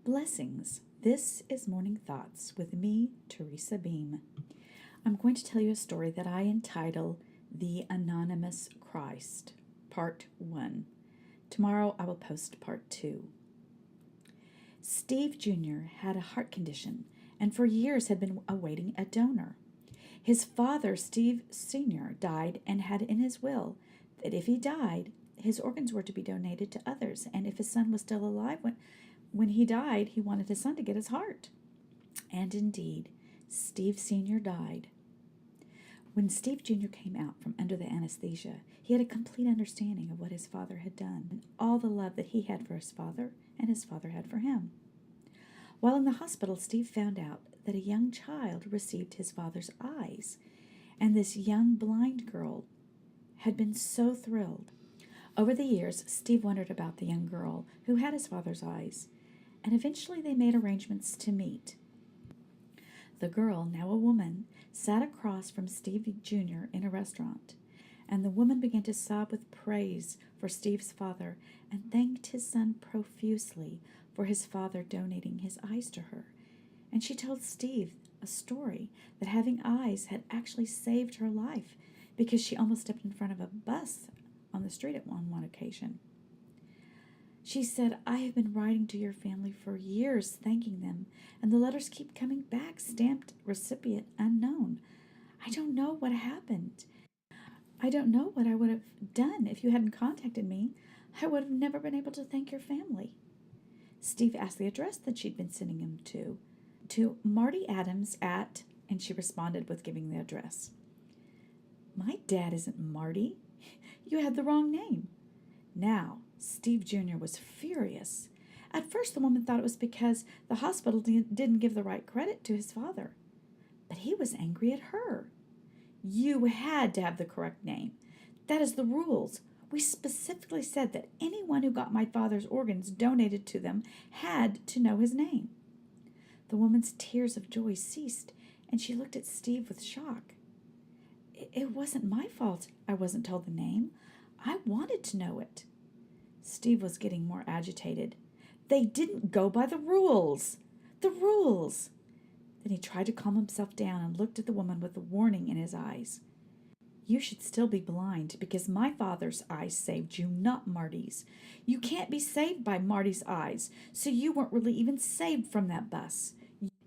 Blessings. This is Morning Thoughts with me, Teresa Beam. I'm going to tell you a story that I entitle The Anonymous Christ, Part 1. Tomorrow I will post Part 2. Steve Jr. had a heart condition and for years had been awaiting a donor. His father, Steve Sr., died and had in his will that if he died, his organs were to be donated to others, and if his son was still alive when he died, he wanted his son to get his heart. And indeed, Steve Sr. died. When Steve Jr. came out from under the anesthesia, he had a complete understanding of what his father had done and all the love that he had for his father and his father had for him. While in the hospital, Steve found out that a young child received his father's eyes, and this young blind girl had been so thrilled. Over the years, Steve wondered about the young girl who had his father's eyes, and eventually they made arrangements to meet. The girl, now a woman, sat across from Steve Jr. in a restaurant, and the woman began to sob with praise for Steve's father and thanked his son profusely for his father donating his eyes to her. And she told Steve a story that having eyes had actually saved her life because she almost stepped in front of a bus on the street on one occasion. She said, "I have been writing to your family for years, thanking them, and the letters keep coming back, stamped recipient unknown. I don't know what happened. I don't know what I would have done if you hadn't contacted me. I would have never been able to thank your family." Steve asked the address that she'd been sending him to Marty Adams at, and she responded with giving the address. "My dad isn't Marty. You had the wrong name." Now, Steve Jr. was furious. At first, the woman thought it was because the hospital didn't give the right credit to his father. But he was angry at her. "You had to have the correct name. That is the rules. We specifically said that anyone who got my father's organs donated to them had to know his name." The woman's tears of joy ceased, and she looked at Steve with shock. It wasn't my fault I wasn't told the name. I wanted to know it." Steve was getting more agitated. "They didn't go by the rules. The rules." Then he tried to calm himself down and looked at the woman with a warning in his eyes. "You should still be blind because my father's eyes saved you, not Marty's. You can't be saved by Marty's eyes, so you weren't really even saved from that bus.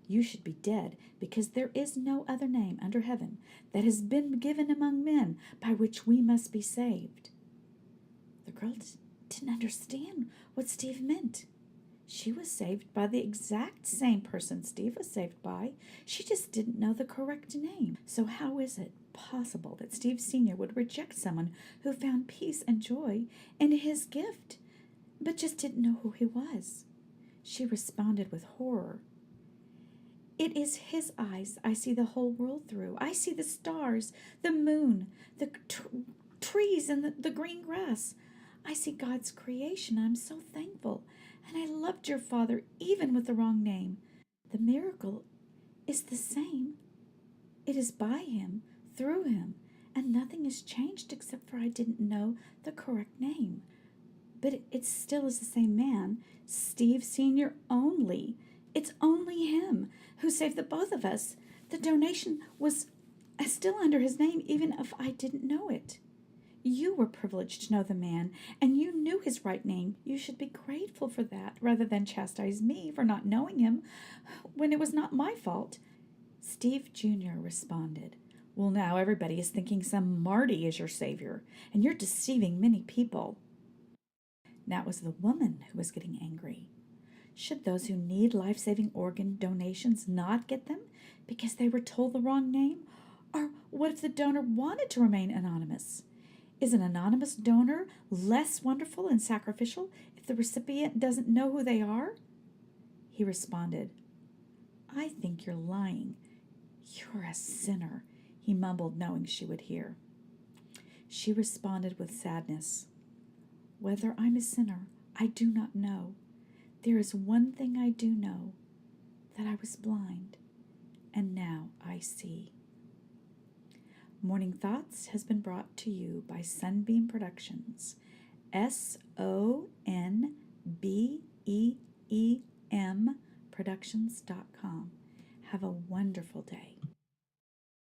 You should be dead because there is no other name under heaven that has been given among men by which we must be saved." The girl didn't understand what Steve meant. She was saved by the exact same person Steve was saved by. She just didn't know the correct name. So how is it possible that Steve Sr. would reject someone who found peace and joy in his gift, but just didn't know who he was? She responded with horror. "It is his eyes I see the whole world through. I see the stars, the moon, the trees, and the green grass. I see God's creation. I'm so thankful. And I loved your father even with the wrong name. The miracle is the same. It is by him, through him, and nothing has changed except for I didn't know the correct name. But it still is the same man, Steve Sr. only. It's only him who saved the both of us. The donation was still under his name even if I didn't know it. You were privileged to know the man, and you knew his right name. You should be grateful for that rather than chastise me for not knowing him when it was not my fault." Steve Jr. responded, "Well, now everybody is thinking some Marty is your savior, and you're deceiving many people." Now it was the woman who was getting angry. Should those who need life-saving organ donations not get them because they were told the wrong name? Or what if the donor wanted to remain anonymous? Is an anonymous donor less wonderful and sacrificial if the recipient doesn't know who they are? He responded, "I think you're lying. You're a sinner," he mumbled, knowing she would hear. She responded with sadness, "Whether I'm a sinner, I do not know. There is one thing I do know, that I was blind, and now I see." Morning Thoughts has been brought to you by Sunbeam Productions, SONBEEM mproductions.com. Have a wonderful day.